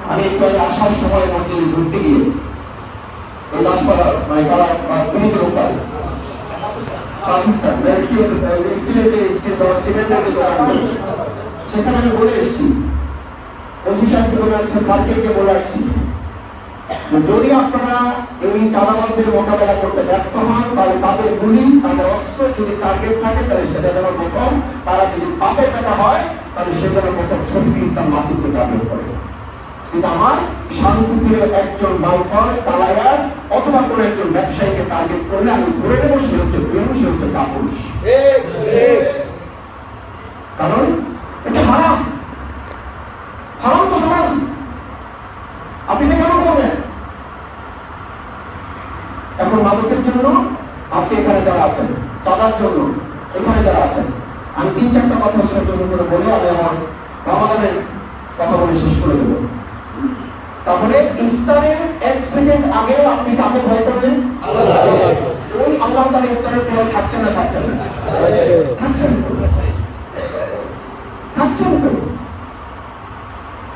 আমি একটু আসার সময় মসজিদে ঘুরতে গিয়ে এই দাসপাড়া মানে তারা ব্রিজের ওপারে সেখানে আমি বলে এসেছি, ওসি সাহেবকে বলে আসছি, সার্কেলকে বলে আসছি, যদি আপনারা এই চাঁদাবাজদের মোকাবেলা করতে ব্যর্থ হন তাহলে তাদের গুলি, তাদের অস্ত্র যদি টার্গেট থাকে তাহলে সেটা যেন প্রথম, তারা যদি পাপের পেটা হয় তাহলে সে যেন প্রথম শহীদুল ইসলাম মাসুদকে টার্গেট করে। কিন্তু আমার শান্তিপ্রিয় একজন বাউফল তালায়ার অথবা কোন একজন ব্যবসায়ীকে টার্গেট করলে আমি ধরে নেব সে হচ্ছে বেরু, সে হচ্ছে কাপুরুষ। কারণ এটা হারাম, হারাম তো হারাম, আপনি এটা কেন করবেন? এখন মাদকের জন্য আজকে এখানে যারা আছেন, চাঁদার জন্য এখানে যারা আছেন, আমি 3-4টা কথা সচেতন করে বলে আমি আমার রমাদানের কথা বলে শেষ করে দেব। তাহলে ইফতারের 1 সেকেন্ড আগে আপনি কাকে ভয় করবেন? ওই আল্লাহ তাআলা ইফতারের পর খাচ্ছেন না খাচ্ছেন না? খাচ্ছেন তো, খাচ্ছেন তো।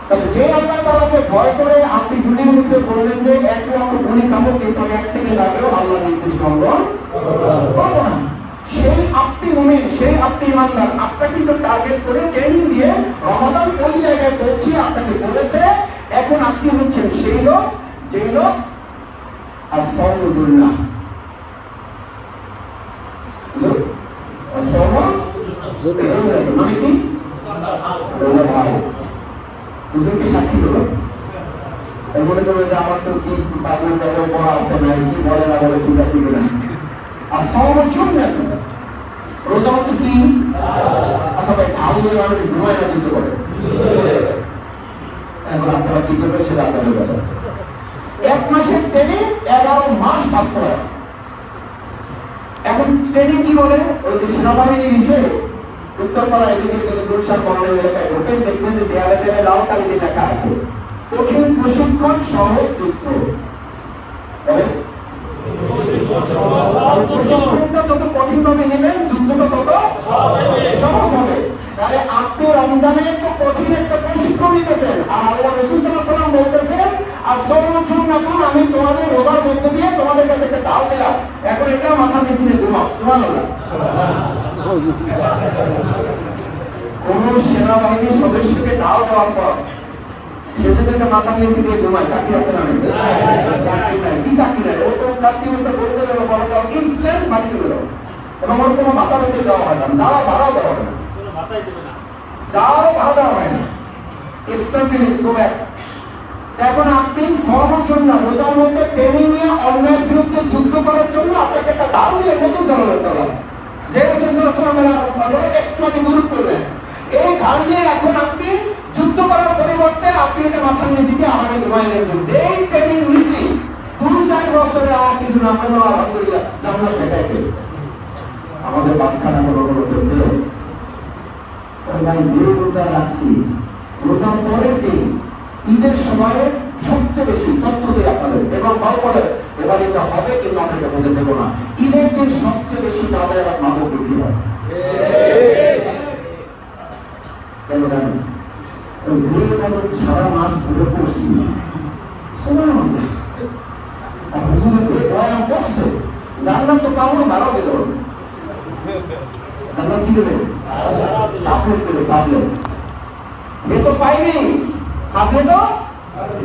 তাহলে যে আল্লাহ তাআলাকে ভয় করে আপনি গুলির মধ্যে বললেন যে 1 লক্ষ গুলি খাবো, কিন্তু আমি 1 সেকেন্ড আগেও আল্লাহ নির্দেশ লঙ্ঘন করবো না, সেই আপনি মুমিন, সেই আপনি ইমানদার, আপনাকে তো টার্গেট করে ট্রেনিং দিয়ে রমাদান ওই জায়গায় পৌঁছিয়ে আপনাকে বলেছে, এখন আপনি হচ্ছেন সেই লোক যেই লোক আসসাউমুজুন্নাহ, মানে কি ভাই হুজুরকে সাক্ষী দিল, মনে করবে যে আমার তো কি পাগল টাগল পড়া আছে না, কি বলে না বলে ঠিক আছে কিনা। আর সাওমুজুন্নাহ, রোজা হচ্ছে কি? আচ্ছা ভাই, ঢাল দিয়ে মানুষ ঘুমায় না চিন্তা করে, এখন আপনারা কি করবে সেটা আপনাদের ব্যাপার। 1 মাসের ট্রেনিং 11 মাস পাস করা। এখন ট্রেনিং কি বলে? ওই যে সেনাবাহিনীর হিসেবে উত্তরপাড়া এদিকে যদি গুলশান বর্ণের এলাকায় ঢোকেন, দেখবেন যে দেয়ালে দেয়ালে লাল কালিতে লেখা আছে কঠিন প্রশিক্ষণ সহজ যুদ্ধ। প্রশিক্ষণটা যত কঠিন ভাবে নেবেন, যুদ্ধটা তত সহজ হবে। তাহলে আপনি রমজানে তো কঠিন একটা প্রশিক্ষণ নিতেছেন, আর আল্লাহ রাসূল সাল্লাল্লাহু আলাইহি ওয়াসাল্লাম বলতেছেন আসসাউমুজুন্নাতুন, আমি তোমাদের রোজার মধ্য দিয়ে তোমাদের কাছে একটা ঢাল দিলাম, এখন এটা মাথার নিচে নিয়ে ঘুমাও। সুবহানাল্লাহ। কোন সেনাবাহিনীর সদস্যকে ঢাল দেওয়ার পর সে যদি একটা মাথার নিচে দিয়ে ঘুমায়, চাকরি আছে না? চাকরি নাই। কি চাকরি নাই? ও তো রাত্রি অবস্থা বলতে গেল বড় দাও ইনস্ট্যান্ট বাড়ি চলে যাও, এবং ওর কোনো মাথা বেঁধে দেওয়া হয় না, যাওয়া ভাড়াও দেওয়া হয় না, যাওয়ারও ভাড়া দেওয়া হয় না, স্ট্যাম্পিলিস গো ব্যাক। এখন আপনি সর্বজন্য রোজার মধ্যে ট্রেনিং নিয়ে অন্যায়ের বিরুদ্ধে যুদ্ধ করার জন্য আপনাকে একটা ঢাল দিলে রাসূল সাল্লাল্লাহু আলাইহি ওয়াসাল্লাম, যে রাসূল সাল্লাল্লাহু আলাইহি ওয়াসাল্লাম একটু আগে গুরুত্ব করলেন, এই ঢাল দিয়ে এখন আপনি যুদ্ধ করার পরিবর্তে আপনি এটা মাথার নিচে দিয়ে আমাকে ঘুমাই লেগেছে। যেই ট্রেনিং নিয়েছি 2-4 বছরে আর কিছু না করলো, আলহামদুলিল্লাহ জান্নাত শেখাইতে আমাদের বাদখানা কোনো চলতে ভাই। যে রোজা রাখছি, রোজার পরের দিন ঈদের সময়ে সবচেয়ে বেশি তথ্য দেয় আপনাদের, এবং বাউফলের এবার এটা হবে কিন্তু আপনাকে বলে দেবো না, ঈদের দিন সবচেয়ে বেশি বাজারে মাদক বিক্রি হয়। জানেন যে মাদক সারা মাস ধরে করছি, জান্নাত তো পাবো, ভাড়াও দিতে পারবে। জান্নাত কি দেবে? সাবলেট দেবে, সাবলেট। এ তো পাইনি, সাবলেট তো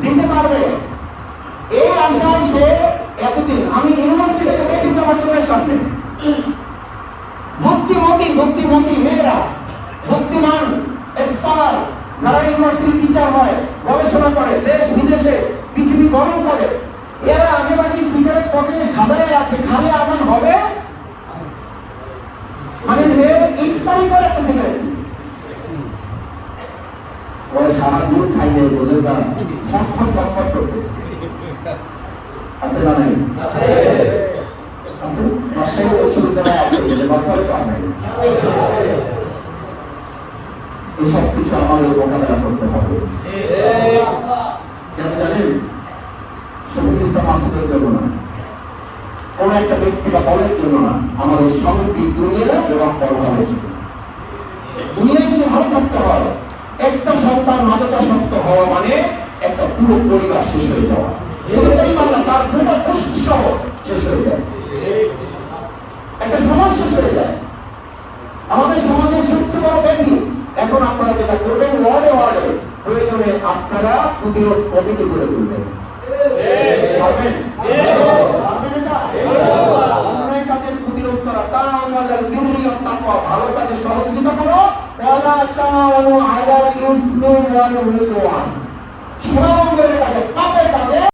দিতে পারবে। এই আশায় সে এতদিন, আমি ইউনিভার্সিটিতে দেখেছি আমার চোখের সামনে বুদ্ধিমতী মেয়েরা, বুদ্ধিমান স্কলার, যারা ইউনিভার্সিটি টিচার হয়, গবেষণা করে, দেশ বিদেশে পৃথিবী গরম করে, এরা আগেভাগে সিগারেট পকেটে সাজায় রাখে, খালি আজান হবে মানে এক্সপায়ারি করে একটা সিগারেট। সারাদিন খাইলে বোঝে না, সফর করতেছে। আছে না নাই? আছে। রাজশাহী বিশ্ববিদ্যালয় আছে, বাচ্চারা তো নাই। এসব কিছু আমাদের মোকাবেলা করতে হবে। কেন জানেন? শহীদুল ইসলাম মাসুদের জন্য না, কোন একটা ব্যক্তি বা দলের জন্য না, আমাদের সামগ্রিক দুনিয়া এবং পরকালের জন্য। দুনিয়ায় যদি ভালো থাকতে হয়, একটা সন্তান মাদকাসক্ত হওয়া মানে একটা পুরো পরিবার শেষ হয়ে যাওয়া, শুধু পরিবার না, তার গোটা গোষ্ঠী সহ শেষ হয়ে যায়, একটা সমাজ শেষ হয়ে যায়। আমাদের সমাজের সবচেয়ে বড় ব্যাধি। এখন আপনারা যেটা করবেন, ওয়ার্ডে ওয়ার্ডে প্রয়োজনে আপনারা প্রতিরোধ কমিটি করে তুলবেন। পারবেন? পারবেন এটা? অন্যায় কাজের প্রতিরোধ করা, তাআওয়ানুল বিররি ওয়াত তাকওয়া, ভালো কাজে সহযোগিতা করো, ওয়ালা তাআওয়ানু আলাল ইসমি ওয়াল উদওয়ান, সীমালঙ্ঘনের কাজে, পাপের কাজে